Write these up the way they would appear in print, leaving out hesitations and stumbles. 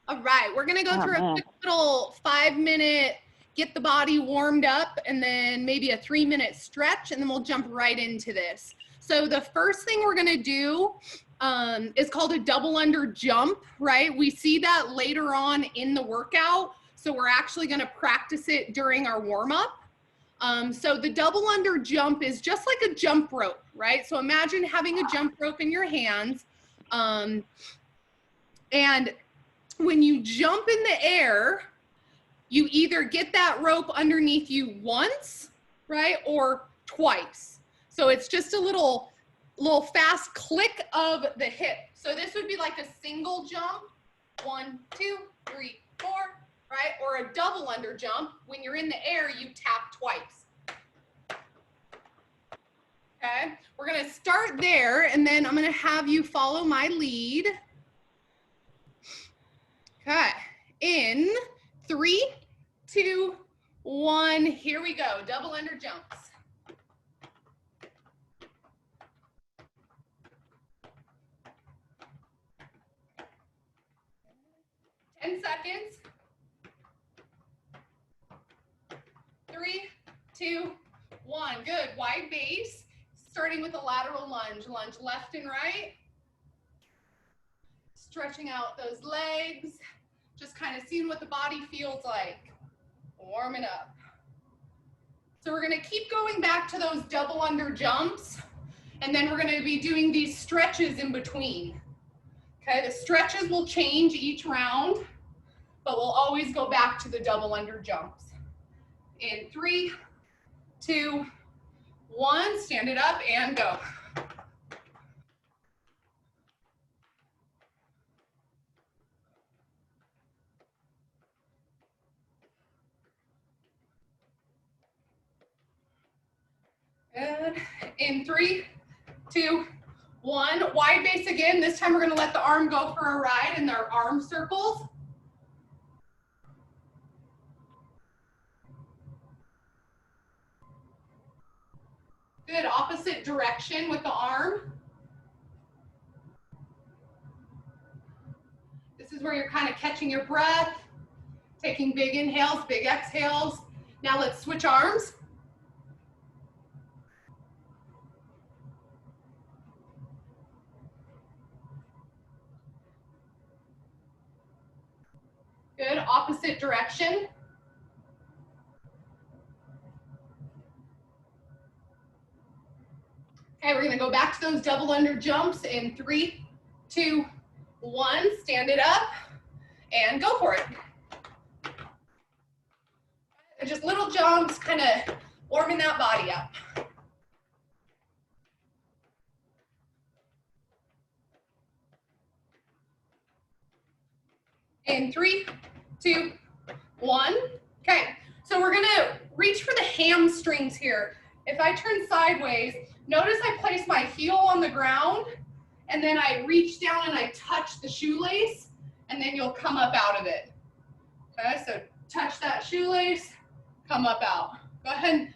All right, we're gonna go through a quick little 5-minute, get the body warmed up, and then maybe a 3-minute stretch, and then we'll jump right into this. So the first thing we're gonna do is called a double under jump, right? We see that later on in the workout, so we're actually gonna practice it during our warm up. So the double under jump is just like a jump rope, right? So imagine having a jump rope in your hands, and when you jump in the air, you either get that rope underneath you once, right, or twice. So it's just a little fast click of the hip. So this would be like a single jump, 1, 2, 3, 4, right? Or a double under jump. When you're in the air, you tap twice. Okay, we're gonna start there, and then I'm gonna have you follow my lead. Okay, in 3, 2, 1, here we go, double under jumps. 10 seconds. 3, 2, 1, good, wide base, starting with a lateral lunge, lunge left and right. Stretching out those legs, just kind of seeing what the body feels like, warming up. So we're gonna keep going back to those double under jumps, and then we're gonna be doing these stretches in between. Okay, the stretches will change each round, but we'll always go back to the double under jumps. In 3, 2, 1, stand it up and go. Good. In 3, 2, 1, wide base again. This time we're going to let the arm go for a ride in their arm circles. Good, opposite direction with the arm. This is where you're kind of catching your breath, taking big inhales, big exhales. Now let's switch arms. Good, opposite direction. Okay, we're gonna go back to those double under jumps in 3, 2, 1, stand it up and go for it. And just little jumps, kind of warming that body up. In 3, 2, 1. Okay, so we're gonna reach for the hamstrings here. If I turn sideways, notice I place my heel on the ground, and then I reach down and I touch the shoelace, and then you'll come up out of it. Okay, so touch that shoelace, come up out. Go ahead and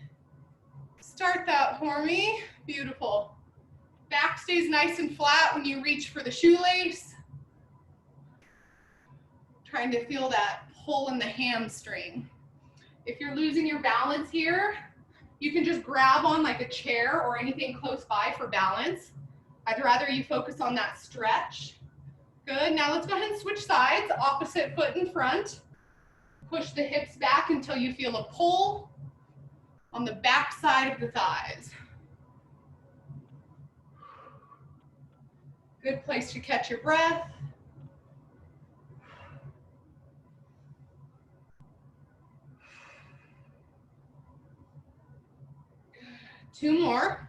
start that for me. Beautiful. Back stays nice and flat when you reach for the shoelace. Trying to feel that pull in the hamstring. If you're losing your balance here, you can just grab on like a chair or anything close by for balance. I'd rather you focus on that stretch. Good, now let's go ahead and switch sides, opposite foot in front. Push the hips back until you feel a pull on the back side of the thighs. Good place to catch your breath. Two more.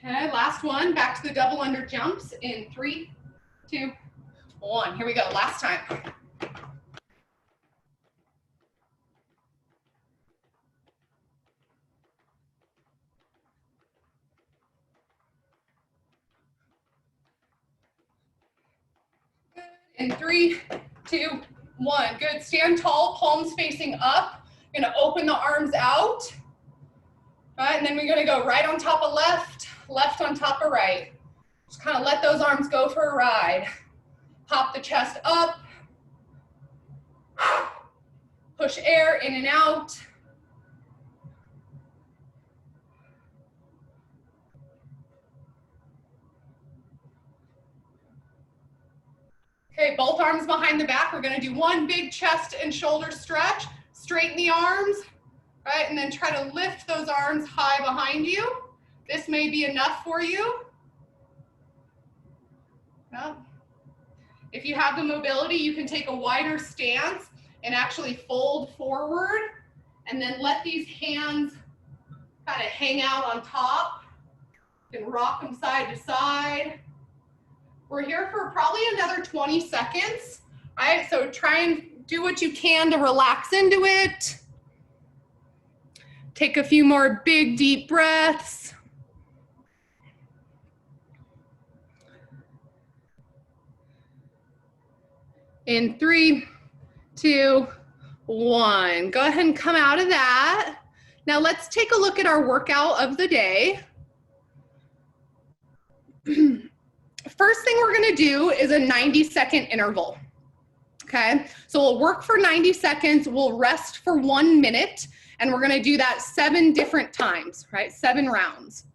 Okay, last one, back to the double under jumps in 3, 2, 1. Here we go, last time. Good. In 3, 2, 1. Good, stand tall, palms facing up. You're gonna open the arms out. All right, and then we're gonna go right on top of left, left on top of right. Just kind of let those arms go for a ride. Pop the chest up. Push air in and out. Okay, both arms behind the back. We're gonna do one big chest and shoulder stretch. Straighten the arms, right? And then try to lift those arms high behind you. This may be enough for you. No. If you have the mobility, you can take a wider stance and actually fold forward and then let these hands kind of hang out on top. You can rock them side to side. We're here for probably another 20 seconds, right? So try and do what you can to relax into it. Take a few more big, deep breaths. In 3, 2, 1. Go ahead and come out of that. Now let's take a look at our workout of the day. First thing we're gonna do is a 90-second interval, okay? So we'll work for 90 seconds, we'll rest for 1 minute, and we're gonna do that 7 different times, right? 7 rounds.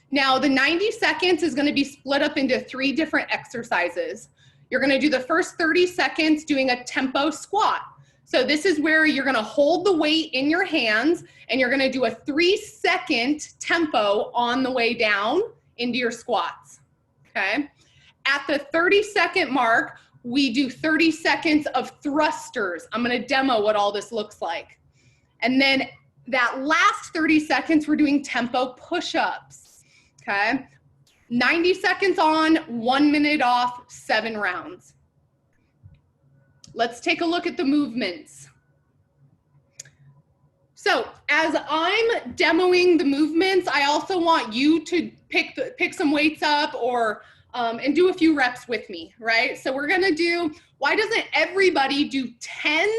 Now the 90 seconds is gonna be split up into 3 different exercises. You're gonna do the first 30 seconds doing a tempo squat. So this is where you're gonna hold the weight in your hands and you're gonna do a 3-second tempo on the way down into your squats, okay? At the 30-second mark, we do 30 seconds of thrusters. I'm gonna demo what all this looks like. And then that last 30 seconds, we're doing tempo push-ups, okay? 90 seconds on, 1 minute off, 7 rounds. Let's take a look at the movements. So as I'm demoing the movements, I also want you to pick some weights up or and do a few reps with me, right? So we're gonna do, why doesn't everybody do 10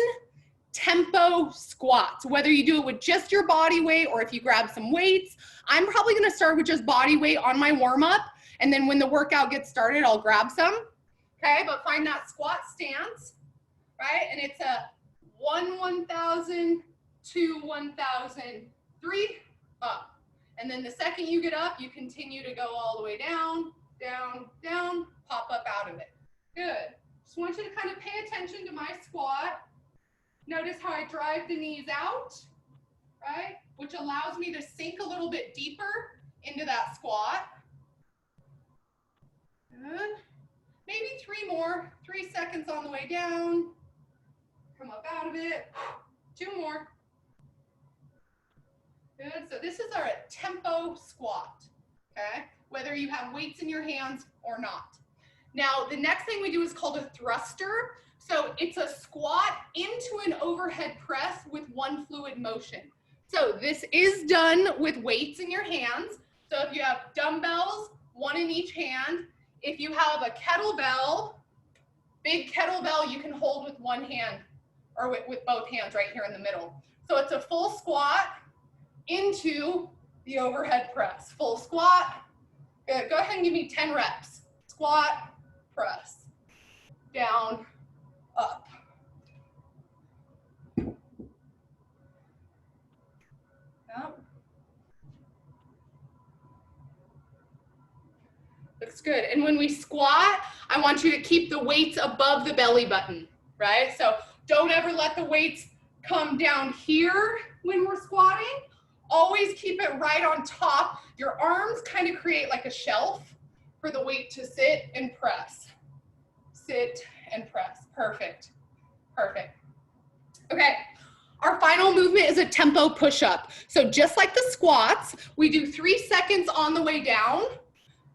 tempo squats? Whether you do it with just your body weight or if you grab some weights. I'm probably gonna start with just body weight on my warm up, and then when the workout gets started, I'll grab some, okay? But find that squat stance, right? And it's a 1, 1,000, 2, 1,000, 3, up. And then the second you get up, you continue to go all the way down, down, down, pop up out of it. Good. Just want you to kind of pay attention to my squat. Notice how I drive the knees out, right? Which allows me to sink a little bit deeper into that squat. Good. Maybe 3 more, 3 seconds on the way down. Come up out of it. 2 more. Good. So this is our tempo squat, okay? Whether you have weights in your hands or not. Now, the next thing we do is called a thruster. So it's a squat into an overhead press with 1 fluid motion. So this is done with weights in your hands. So if you have dumbbells, 1 in each hand. If you have a kettlebell, big kettlebell, you can hold with 1 hand or with both hands right here in the middle. So it's a full squat into the overhead press. Full squat. Good. Go ahead and give me 10 reps. Squat, press, down, up. Yep. Looks good. And when we squat, I want you to keep the weights above the belly button, right? So don't ever let the weights come down here when we're squatting. Always keep it right on top. Your arms kind of create like a shelf for the weight to sit and press. Sit and press. Perfect. Perfect. Okay. Our final movement is a tempo push-up. So just like the squats, we do 3 seconds on the way down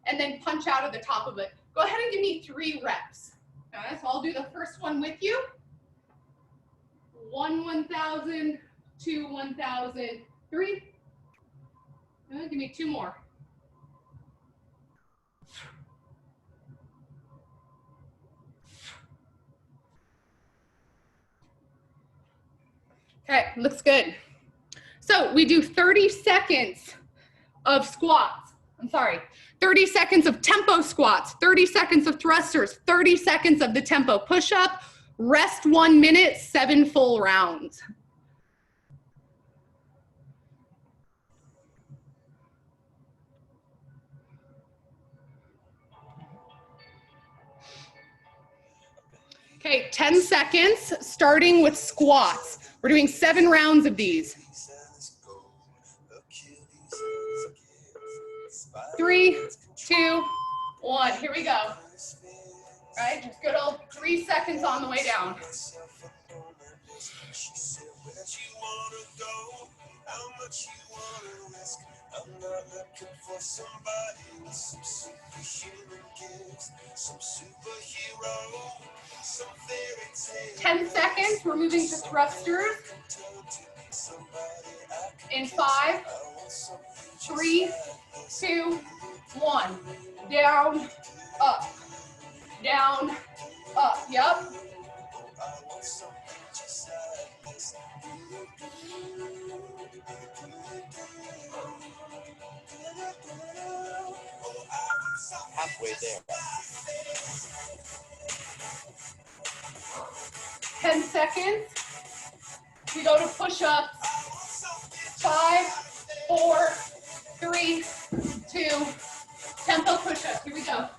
and then punch out at the top of it. Go ahead and give me 3 reps. Okay, so I'll do the first one with you. 1, 1,000, 2, 1,000, 3. Give me 2 more. Okay, looks good. So we do 30 seconds of squats. I'm sorry, 30 seconds of tempo squats, 30 seconds of thrusters, 30 seconds of the tempo push-up, rest 1 minute, 7 full rounds. Okay, 10 seconds, starting with squats. We're doing 7 rounds of these. 3, 2, 1, here we go. All right, just good old 3 seconds on the way down. I'm not looking for somebody with some superhuman gifts, some superhero, some fairy tale. 10 seconds, we're moving to thrusters. In 5, 3, 2, 1. Down, up, down, up. Yep. Halfway there. 10 seconds. We go to push-ups. 5, 4, 3, 2, tempo push-ups. Here we go.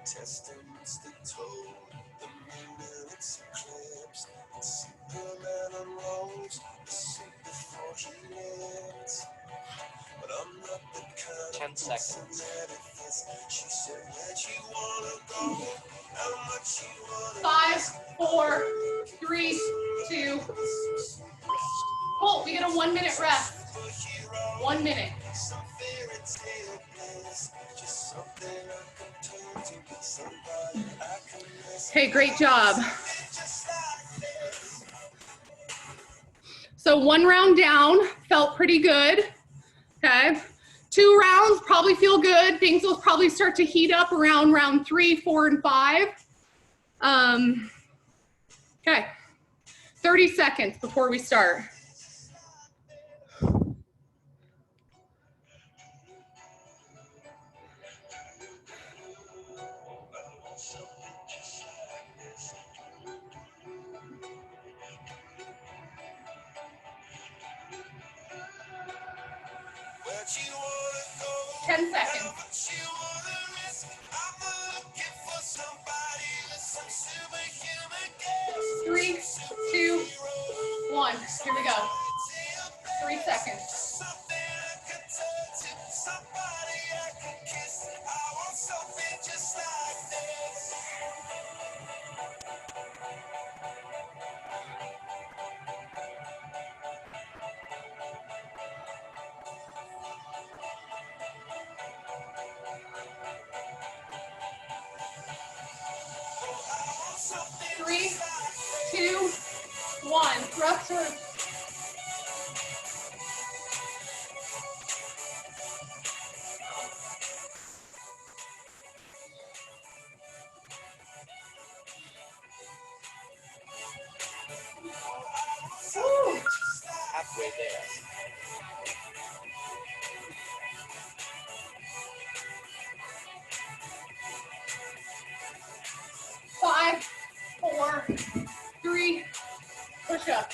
Testaments that told the minutes eclipse, and Superman unrolls the suit before he lives. But I'm not the kind 10 seconds. She said that you wanna go, how much you wanna 5, 4, 3, 2. Cool, we get a 1 minute rest. 1 minute. Okay, great job. So 1 round down, felt pretty good. Okay, 2 rounds probably feel good. Things will probably start to heat up around round 3, 4, and 5. Okay, 30 seconds before we start. Where'd you wanna go? 10 seconds. How much you wanna risk? I'm looking for somebody with some superhuman gifts. 3, 2, 1. Here we go. 3 seconds. Something I could touch, somebody I could kiss. I want something just like this. Three, 2, 1. Thrusters. Woo. Halfway there. 5, 4, 3, push up.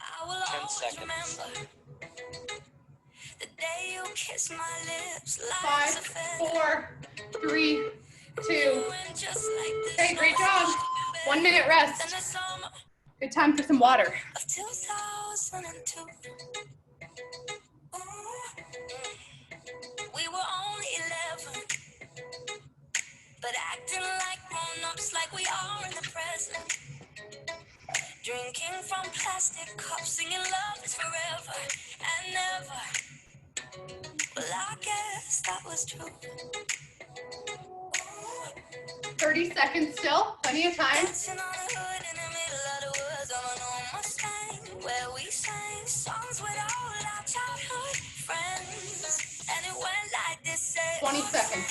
I will 10 always seconds. remember the day you kissed my lips. 5, 4, 3, 2. Okay, great job. 1 minute rest. Good time for some water. Of 2002. We were only 11, but acting like grown-ups, like we are in the present. Drinking from plastic cups, singing love is forever and never. Well, I guess that was true. 30 seconds still, plenty of time. Dancing on the hood in the middle of the woods on an old Mustang, where we sang songs with all our childhood friends. And it went like this, say, 20 seconds.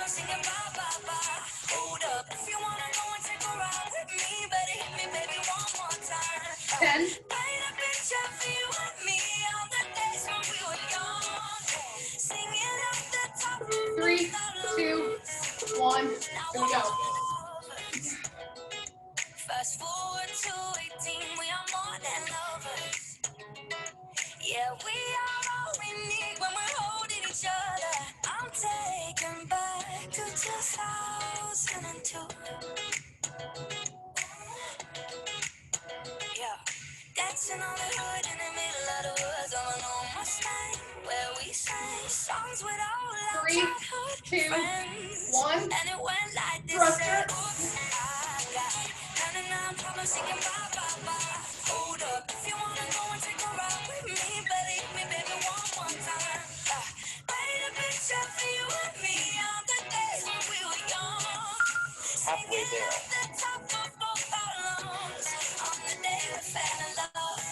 Singing ba ba ba. Hold up, if you wanna go and take a ride with me, better hit me, baby, one more time. 10, Paint a picture for you and me on the days when we were young, singing at the top of 3, 2, 1. Here we go. Fast forward to 18, we are more than lovers. Yeah, we are all we need when we're holding each other. I'm taken back to 2002. Yeah. Dancing on the hood in the middle of the woods on an old Mustang, where we sang songs with all our 3, childhood 2, friends. 1. And it went like this. Thruster. Oops, I got 99 problems singing bye bye bye. Hold up, if you wanna go and take a ride with me, better hit me, baby, one more time. Paint a picture for you and me on the days when we were young. Halfway there. At the top of both our lungs on the day we fell in love.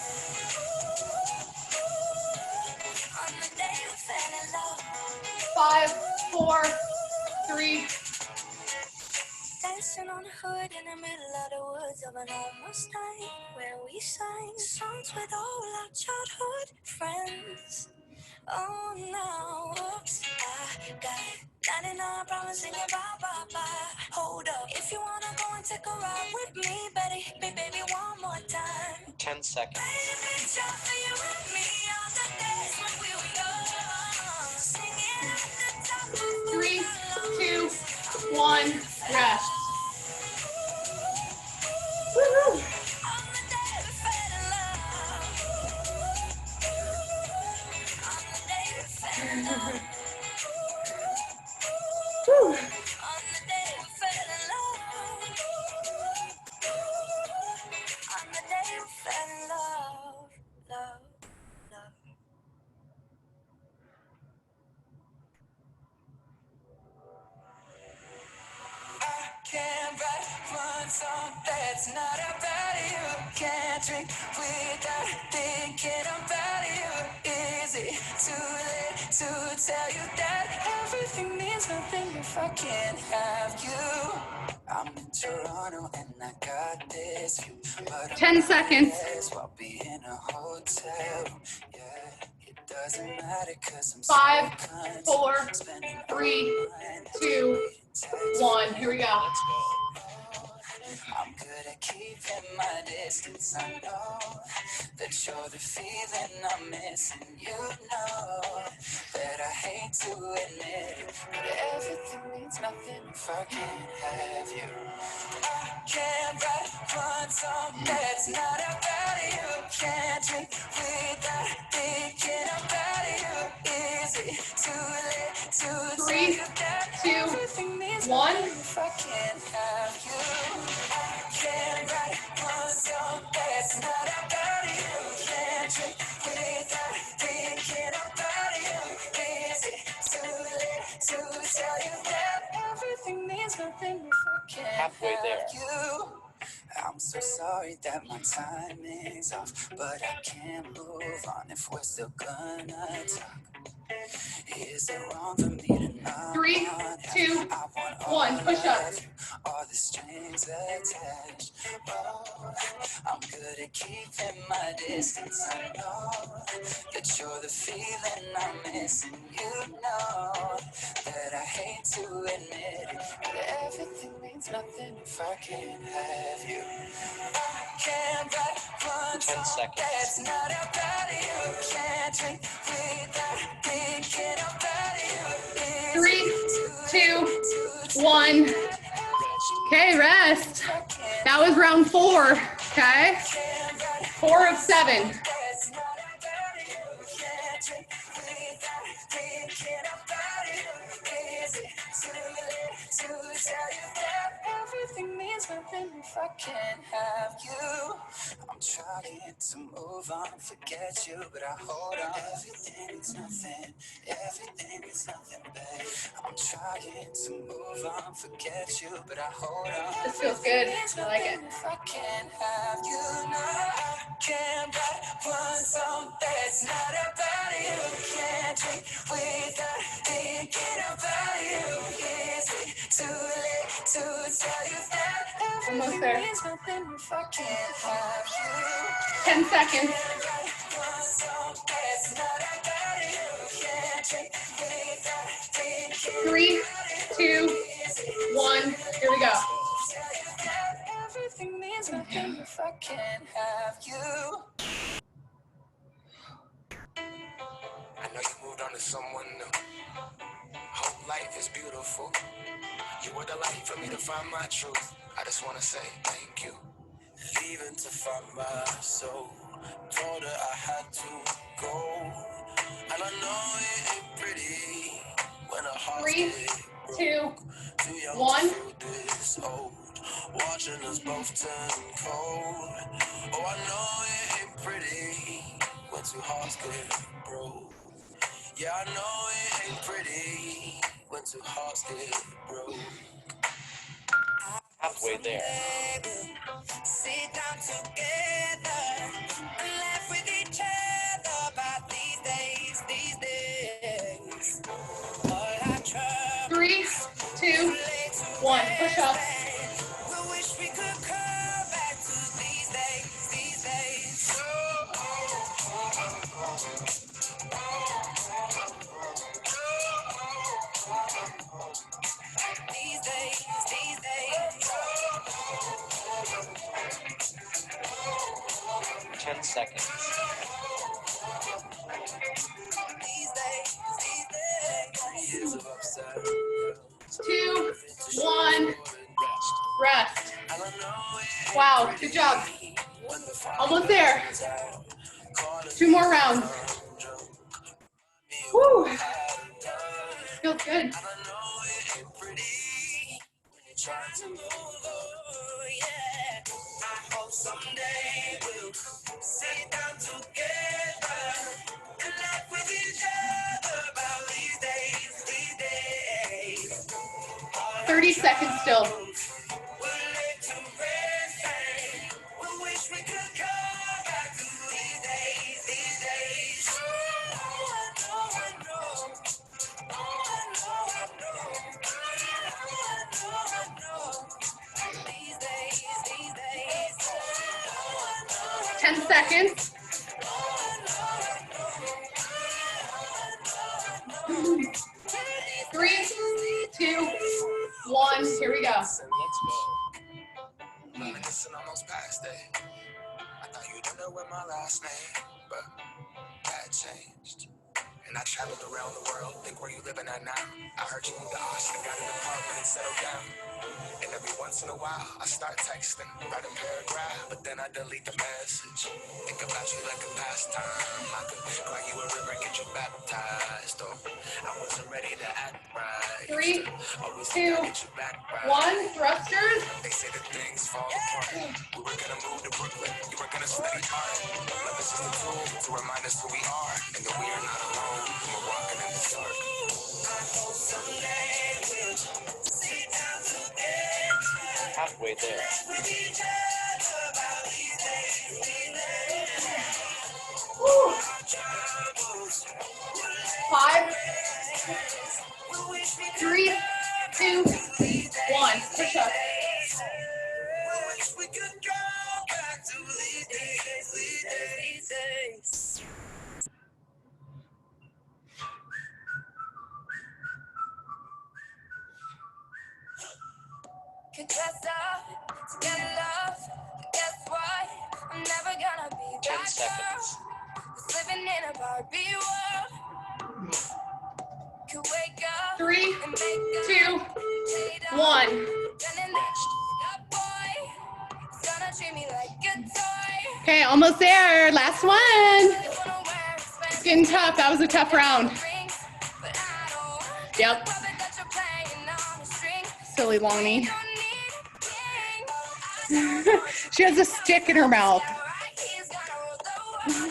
On the day we fell in love. 5, 4, 3, Dancing on the hood in the middle of the woods of an old Mustang, where we sang songs with all our childhood friends. Oh no, oops, I got 99 problems singing bye bye bye. Hold up, if you wanna go and take a ride with me, better hit me, baby, one more time. 10 seconds. Paint a picture for you and me on the days when we were young, singing at the top of 3, our 2, 1. Rest. Woohoo! on the day we fell in love. On the day we fell in love. Woo. On the day we fell in love. On the day we fell in love. Love, love. I can't write one song that's not about you. Can't drink without thinking about you. Is it too late to tell you that everything means nothing if I can't have you? I'm in Toronto and I got this view, but 10 seconds. I'll be in a hotel room. Yeah, it doesn't matter 'cause I'm 5, so content 4, spending 3, all my 2, 1. Here we go. Let's go. I'm good at keeping my distance. I know that you're the feeling I'm missing. You know that I hate to admit it, but everything means nothing if I can't have you. I can't write one song that's not about you. Can't drink without thinking about you. Is it too late to tell 3, you that 2, everything means 1. nothing if I can't have you? I can't write one song that's not about you. Can't drink without thinking about you. Is it too late to tell you that everything means nothing if I can't Halfway have there. you? I'm so sorry that my timing's off, but I can't move on if we're still gonna talk. Is it wrong for me to not 3, want 2, I want 1. Push up. of you, all the strings attached. Oh, I'm good at keeping my distance. I know that you're the feeling I'm missing. You know that I hate to admit it, but everything means nothing if I can't have you. I can't write one 10 song seconds. that's not about you. Can't drink without thinking about you. 3, 2, 1. Okay, rest. That was round 4. Okay. 4 of 7. That's not about you. Can't drink without thinking about you. Is it too late to tell you that everything means nothing if I can't have you? I'm trying trying to move on, forget you, but I hold on. Everything is nothing, babe. I'm trying to move on, forget you, but I hold on. This feels good. I like it. If I can't have you, no, I can't write one song that's not about you. Can't drink without thinking about you. Is it too late to tell you that Almost there. everything is nothing if I can't have you? 10 seconds. Can't write one song that's not about you. Can't drink without thinking 3, 2, 1. Here we go. everything means nothing if I can't have you. I know you moved on to someone new. Hope life is beautiful. You were the light for me to find my truth. I just wanna say thank you. Leaving to find my soul. Told her I had to go. And I know it ain't pretty when a heart 3, 2, 1. this old. Watching us both turn cold. Oh, I know it ain't pretty when two hearts get broke. Yeah, I know it ain't pretty when two hearts get broke. Halfway there. Sit down together and laugh with each other about these days. All our troubles 3, 2, 1. Push up. we wish we could come back to these days. These days. 10 seconds. These days. Years of upside. 2, 1. Rest. Rest. Wow, good job. Almost there. 2 more rounds. Woo. Feels good. Trying to move on, yeah. I hope someday we'll sit down together and laugh with each other about these days. 30 seconds still. We'll live to rest and we wish we could come back to these days. I know. These days. 10 seconds. 3, 2, 1. Here we go. Let's go. Reminiscing on those past days. I thought you didn't know what my last name, but that changed. And I traveled around the world, think where you living at now. I heard you moved to Austin, got an apartment and settled down. And every once in a while, I start texting, write a paragraph, but then I delete the message. Think about you like a pastime. I could cry you a river, get you baptized. Oh, I wasn't ready to act right. 3, Always 2, get you back right. 1. Thrusters. They say that things fall apart. We were gonna move to Brooklyn, you were gonna study art. Love is just a tool to remind us who we are, and that we are not alone when we're walking in the dark. I hope someday we'll sit down together. Halfway there. With each other about these days. Woo. 5, 3, 2, 1. Push up. We could go back to these days. Could dress up to get love, but guess what? I'm never gonna be 10 that girl seconds. who's living in a Barbie world. Could wake up 3, and make 2, 1. Rest. that boy is gonna treat me like a toy. Okay, almost there. Last one. You wanna wear It's expensive getting tough. That was a tough round. rings, but I don't. Yep. Love it that you're playing on the string. Silly Lonnie. Don't need a king. She has a stick in her mouth. Right, he's Because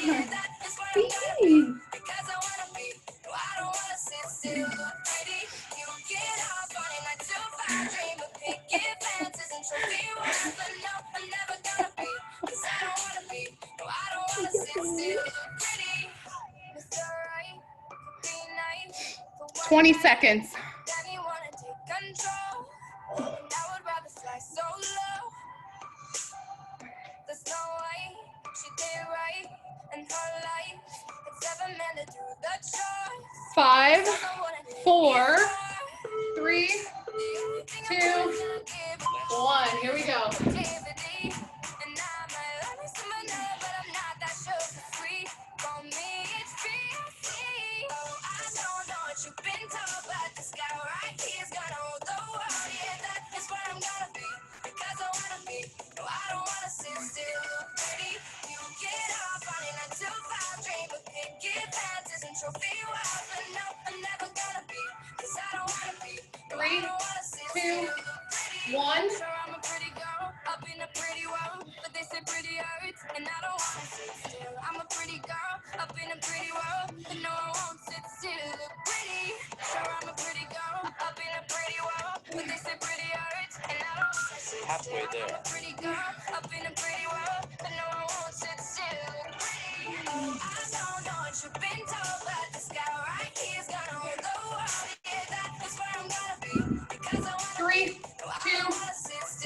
I wanna be, no, I don't wanna sit still, look pretty. You get off on it, 9 to 5, dream of picket fences and trophy wives. But no, I'm never gonna be, cause I don't wanna be, no, I don't wanna sit still, look pretty. Mr. Right, could be nice. 20 seconds. Then you wanna take control, and I would rather fly so low. There's no way she did right in her life. It's ever meant to do the choice. 5, 4, 3, 2, 1. Here we go. Trophy wild, but no, I'm never gonna be, 'cause I don't wanna be. 3, 2, 1. Sure, I'm a pretty girl up in a pretty world, but they say pretty hurts, and I don't wanna sit still. I'm a pretty girl up in a pretty world, but no, I won't sit still. Look pretty. Sure, I'm a pretty girl up in a pretty world, but they say pretty hurts, and I don't wanna sit Halfway still. there. I'm a pretty girl up in a pretty world, but no, I won't sit still. Look pretty. Oh, I don't know what you've been told, but the sky right here is gonna hold the world. Yeah, that is where I'm gonna be, because I wanna 3, 2,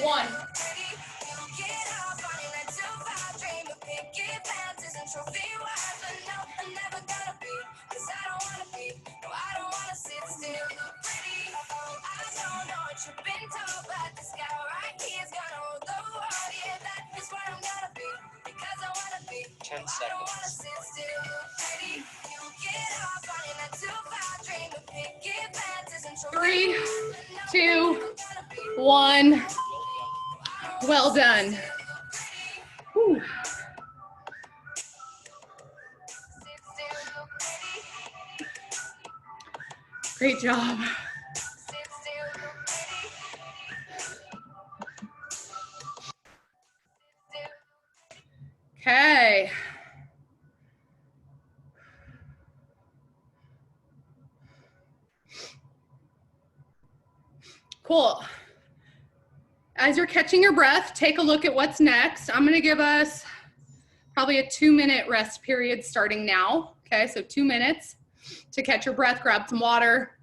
1. Trophy wife, but no, I'm never gonna be, 'cause I don't wanna be, no, I don't wanna sit still, look pretty. Oh, I don't know what you've been told, but the sky right here is gonna hold the world. Yeah, that is where I'm gonna be, because I wanna be, 10 I don't wanna seconds. sit still, look pretty. You get off on it, 9 to 5, dream of picket fences and trophy 3, wives, but no, 2, I'm never gonna be. 1. Well done. Whew. Great job. Okay. Cool. As you're catching your breath, take a look at what's next. I'm going to give us probably a 2-minute rest period starting now. Okay, so 2 minutes to catch your breath, grab some water.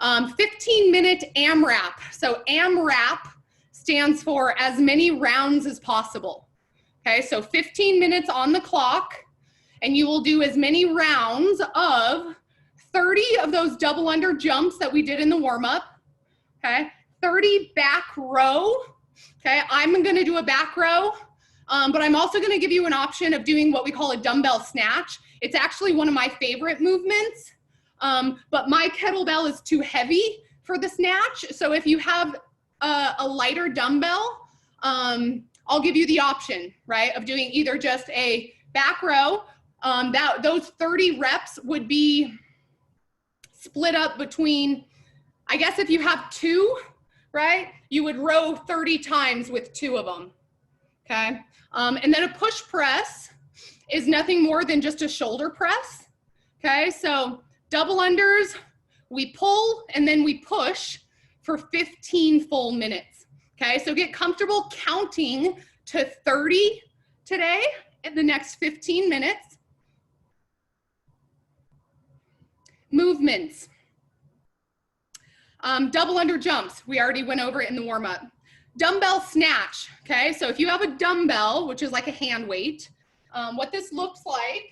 15-minute AMRAP. So AMRAP stands for as many rounds as possible. Okay, so 15 minutes on the clock, and you will do as many rounds of 30 of those double under jumps that we did in the warm-up. Okay, 30 back row. Okay, I'm gonna do a back row, but I'm also gonna give you an option of doing what we call a dumbbell snatch. It's actually one of my favorite movements, but my kettlebell is too heavy for the snatch. So if you have a lighter dumbbell, I'll give you the option, right, of doing either just a back row. Those 30 reps would be split up between, I guess if you have 2, right, you would row 30 times with 2 of them, okay? And then a push press is nothing more than just a shoulder press, okay? So double unders, we pull and then we push for 15 full minutes, okay? So get comfortable counting to 30 today in the next 15 minutes. Movements. Double under jumps, we already went over it in the warm-up. Dumbbell snatch, okay? So if you have a dumbbell, which is like a hand weight, what this looks like,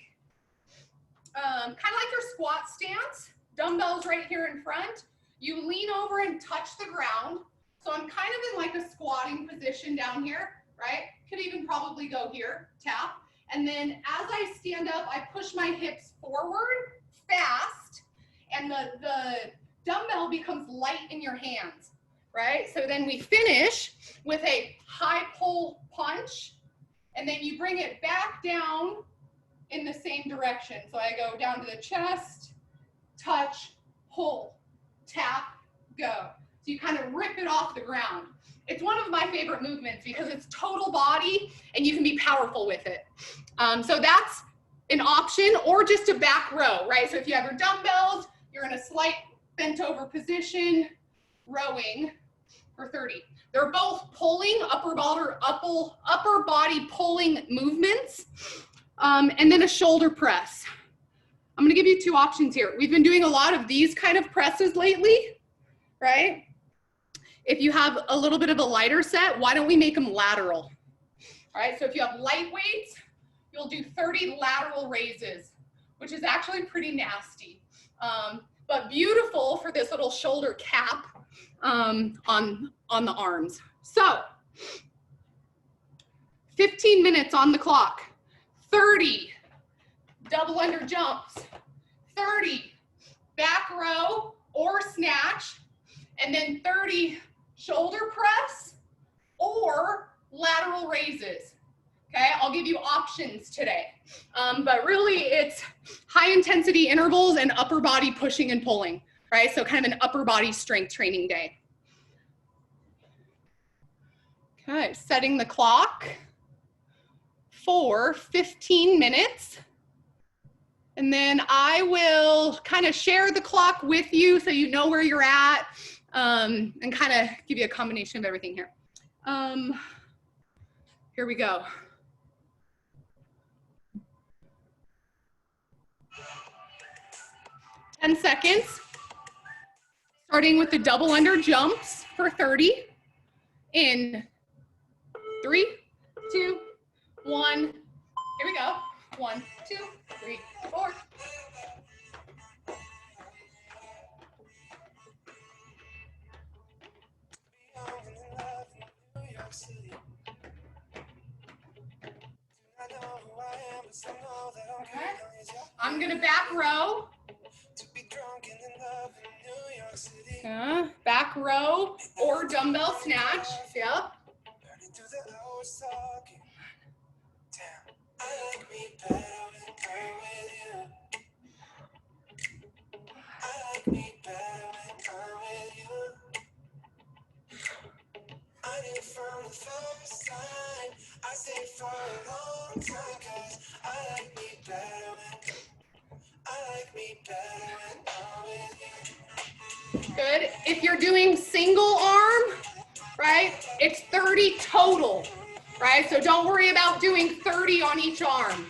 kind of like your squat stance, dumbbells right here in front, you lean over and touch the ground. So I'm kind of in like a squatting position down here, right? Could even probably go here, tap. And then as I stand up, I push my hips forward fast, and the dumbbell becomes light in your hands, right? So then we finish with a high pull punch, and then you bring it back down in the same direction. So I go down to the chest, touch, pull, tap, go. So you kind of rip it off the ground. It's one of my favorite movements because it's total body and you can be powerful with it. So that's an option, or just a back row, right? So if you have your dumbbells, you're in a slight bent over position, rowing for 30. They're both pulling, upper body pulling movements, and then a shoulder press. I'm gonna give you two options here. We've been doing a lot of these kind of presses lately, right? If you have a little bit of a lighter set, why don't we make them lateral? All right, so if you have light weights, you'll do 30 lateral raises, which is actually pretty nasty, but beautiful for this little shoulder cap on the arms. So 15 minutes on the clock, 30 double under jumps, 30 back row or snatch, and then 30 shoulder press or lateral raises. Okay, I'll give you options today. But really it's high intensity intervals and upper body pushing and pulling, right? So kind of an upper body strength training day. Okay, setting the clock for 15 minutes. And then I will kind of share the clock with you so you know where you're at, and kind of give you a combination of everything here. Here we go. Ten seconds, starting with the double under jumps for 30 in 3, 2, 1. Here we go. 1, 2, 3, 4. Okay. I'm gonna back row. Back row or dumbbell snatch. Yep. Good. If you're doing single arm, right, it's 30 total, right? So don't worry about doing 30 on each arm.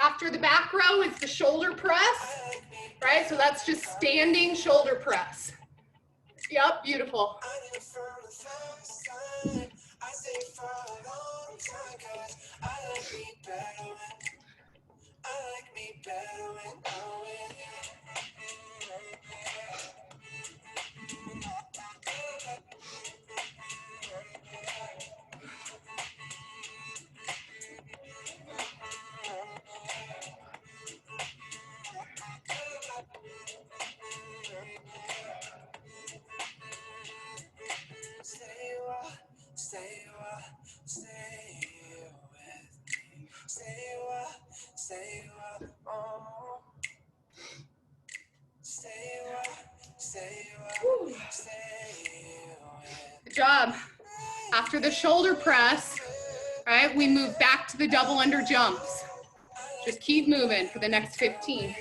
After the back row is the shoulder press, right? So that's just standing shoulder press. Yep, beautiful. Good job. After the shoulder press, right, we move back to the double under jumps. Just keep moving for the next 15.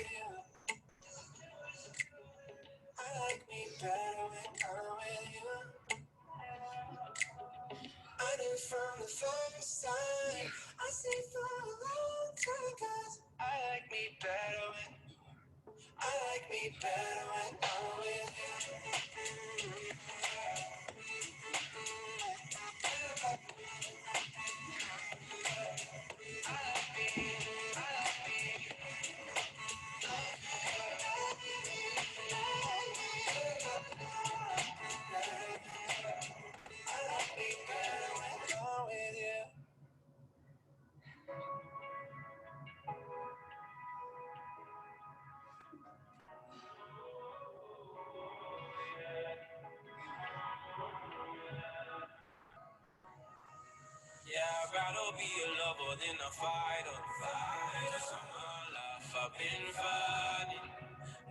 rather be a lover than a fighter. Cause I'm alive, I've been fighting.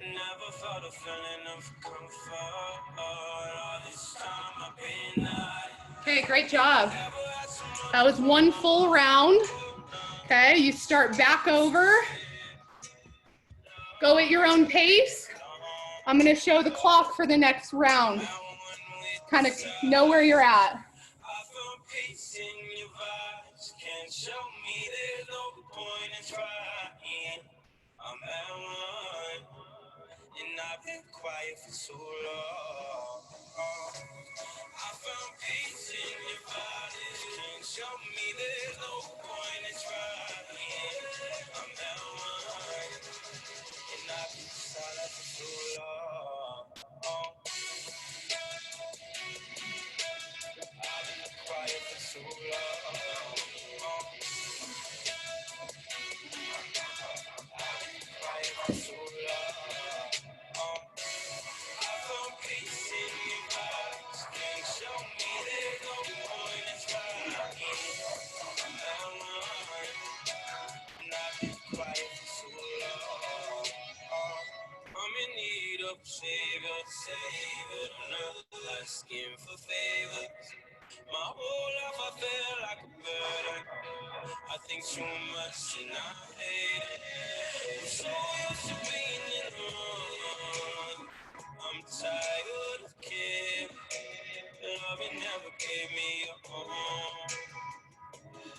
Never felt a feeling of comfort. All this time I've been hiding. Okay, great job. That was one full round. Okay, you start back over. Go at your own pace. I'm gonna show the clock for the next round. Kind of know where you're at. I found peace in your vibes. Can't show me there's no point in trying. I'm at one, and I've been quiet for so long. I found peace in your body. Can't show me there's no point in trying. I'm at one, and I've been silent for so long. I've been quiet for so long. Quiet for so long. I found peace in your vibes. Can't show me there's no point in trying. I'm at one, and I've been quiet for so long. I'm in need of a savior, savior. Not asking for favors. My whole life I feel like a burden. I think too much and I hate it. I'm so used to being in the wrong. I'm tired of caring. Love you never gave me a home.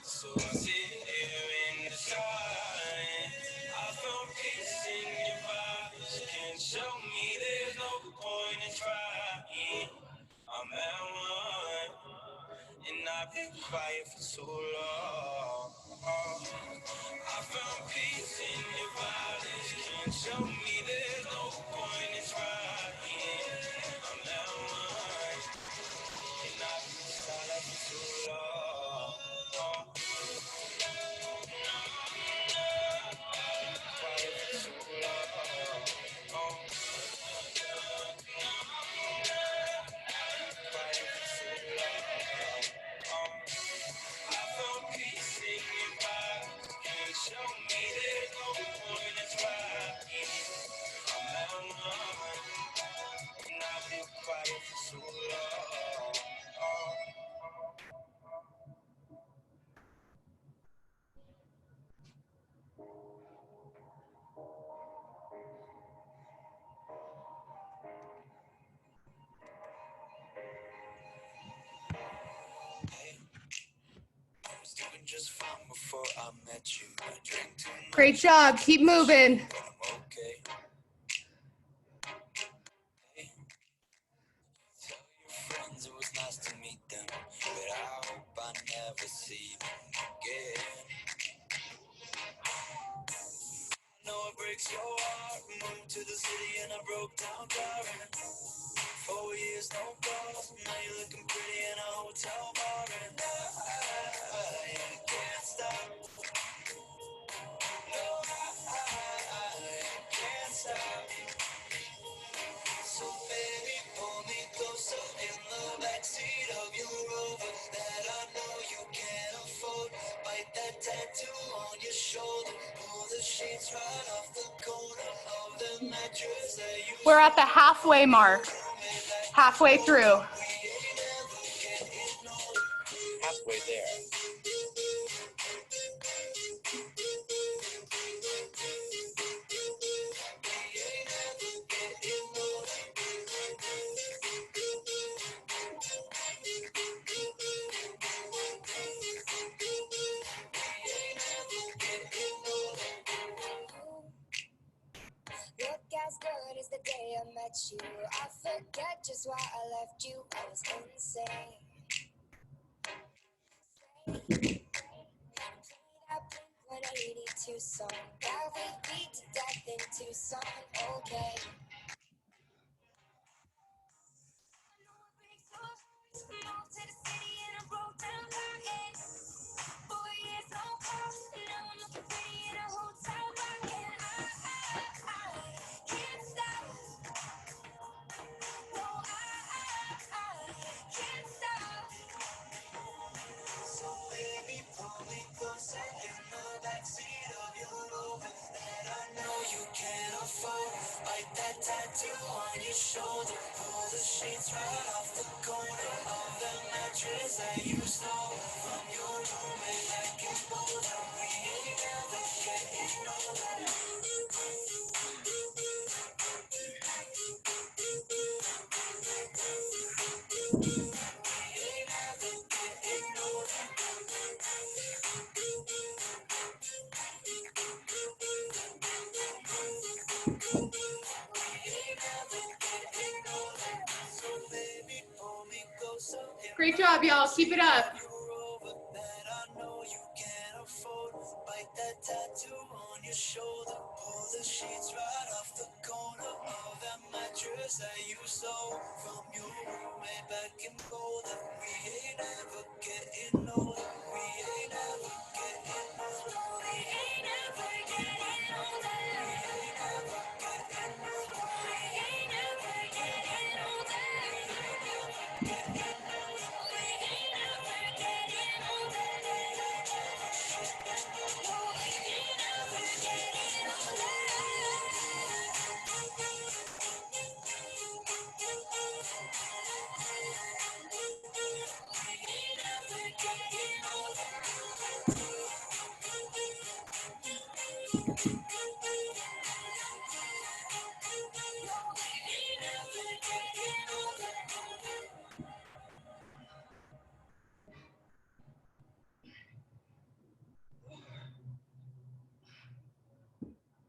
So I sit here in the silence. I found peace in your vibes. Can't show me there's no point in trying. I'm at one, and I've been quiet for so long. I found peace in your vibes. Can't show me there's no point in trying. I'm at one, and I've been silent for so long. Quiet for so long. Quiet for so long. I found peace in your vibes. Can't show me there's no point in trying. I'm at one, and I've been quiet for so long. I was doing just fine before I met you. I drank too much. Great job. Keep moving. But I'm okay. Hey, tell your friends it was nice to meet them, but I hope I never see them again. I know it breaks your heart. Moved to the city and I broke down crying. 4 years, no calls. Now you're looking pretty in a hotel bar, and I can't stop. No, I can't stop. So baby, pull me closer in the backseat of your Rover that I know you can't afford. Bite that tattoo on your shoulder. Pull the sheets right off the corner of the mattress that you. We're at the halfway mark. Halfway through. Halfway there. Look as good as the day I met you. I forget just why I left you. I was insane. That Blink-182 song that we beat to death in Tucson. Okay. Moved to the city and I broke down crying. 4 years, no calls. Now I'm looking pretty in a hotel bar, and I can't stop. No, I can't stop. So baby, mattress that you stole from your roommate back in Boulder. We ain't never getting older. Great job, y'all. Keep it up. Bite that tattoo on your shoulder. Pull the sheets right off the corner of that mattress that you stole from your roommate back in Boulder. We ain't ever getting older. We ain't ever getting older. We ain't ever getting older. We ain't ever getting older. We ain't ever getting older. We ain't ever getting older. We ain't ever getting older.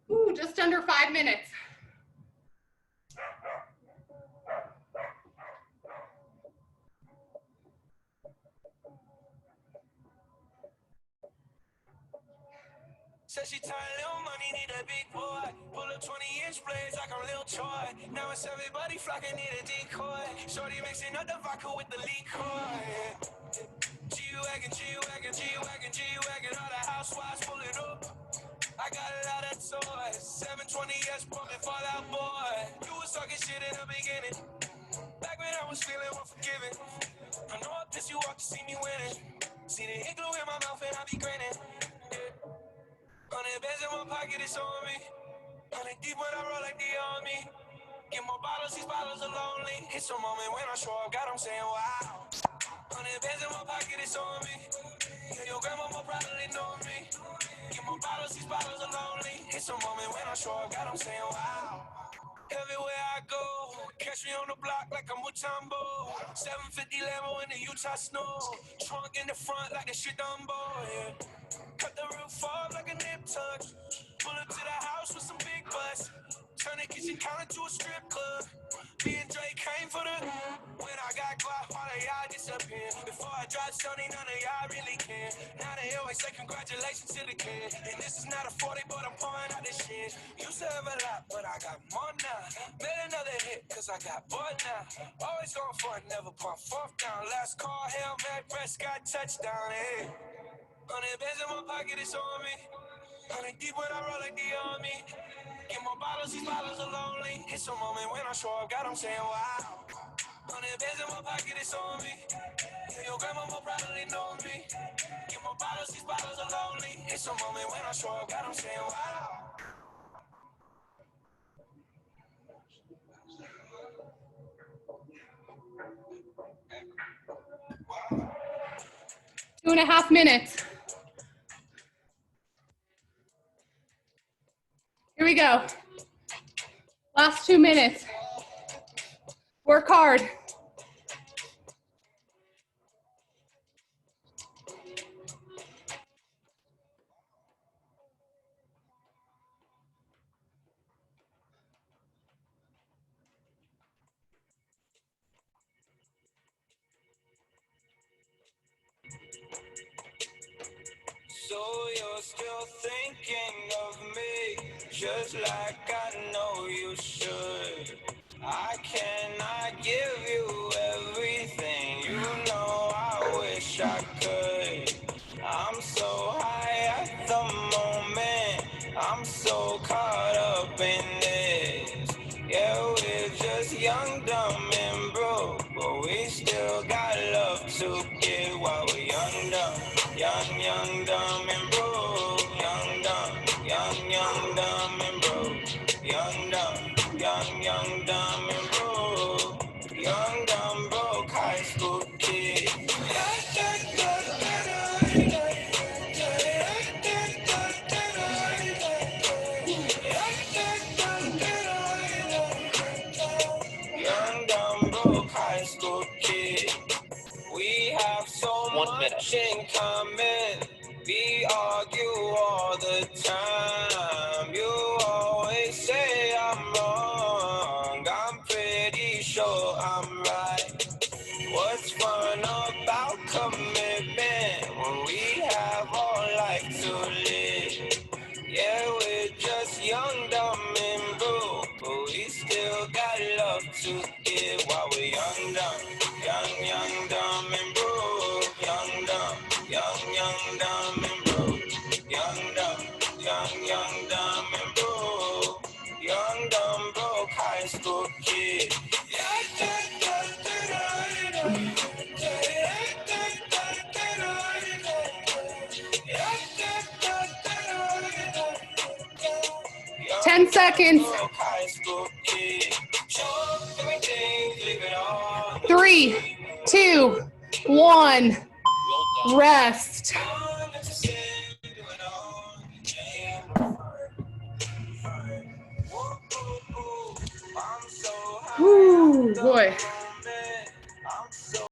Ooh, just under 5 minutes. Said she tired, little money, need a big boy. Pull up 20-inch blades like I'm Lil Troy. Now it's everybody flocking, need a decoy. Shorty mixing up the vodka with the liquor. G-Wagon, G-Wagon, G-Wagon, G-Wagon. All the housewives pull it up. I got a lot of toys. 720S pumping Fallout Boy. You was talking shit in the beginning. Back when I was feeling unforgiving. I know I pissed you off to see me winning. See the hit glue in my mouth and I be grinning. 100 bands in my pocket, it's on me. 100 deep when I roll like the army. Get more bottles, these bottles are lonely. It's a moment when I show up, God, I'm saying wow. 100 bands in my pocket, it's on me. Yeah, your grandma will probably know me. Get more bottles, these bottles are lonely. It's a moment when I show up, God, I'm saying wow. Everywhere I go, catch me on the block like I'm Mutombo. 750 Lambo in the Utah snow. Trunk in the front like the shit Dumbo, yeah. Cut the roof off like a nip tuck. Pull up to the house with some big butts. Turn the kitchen counter to a strip club. Me and Drake came for the. When I got Glock, all of y'all disappear. Before I drop Sony, none of y'all really care. Now they always say congratulations to the kid. And this is not a 40, but I'm pouring out this shit. Used to have a lot, but I got more now. Made another hit, cause I got bored now. Always going for it, never pump fourth down. Last call, Hail Mary, Prescott, touchdown, hey. 100 bands in my pocket, it's on me. 100 deep when I roll like the army. Get more bottles, these bottles are lonely. It's a moment when I show up, God, I'm saying wow. 100 bands in my pocket, it's on me. Yeah, your grandma will probably know me. Get more bottles, these bottles are lonely. It's a moment when I show up, God, I'm saying wow. 2.5 minutes. Here we go. Last 2 minutes. Work hard. So you're still thinking of me, just like I know you should. I cannot give you everything, you know I wish I could. I'm so high at the moment, I'm so caught up in this. Yeah, we're just young, dumb, and broke, but we still got love to give while we're young, dumb. Young, dumb, and broke. Young, dumb, and broke. Young, dumb, and broke. Young, dumb, broke high school kid. 1 minute. In common. We argue all the time. You always say I'm wrong. I'm pretty sure I'm right. What's fun about commitment when we have all life to live? Yeah, we're just young, dumb, and broke, but we still got love to give while we're young, dumb, and broke. Young, dumb, and broke. Young, dumb, and broke. Young, dumb, broke high school kid. Young, 10 seconds. high school kid. 3, 2, 1. Rest. Whew, boy.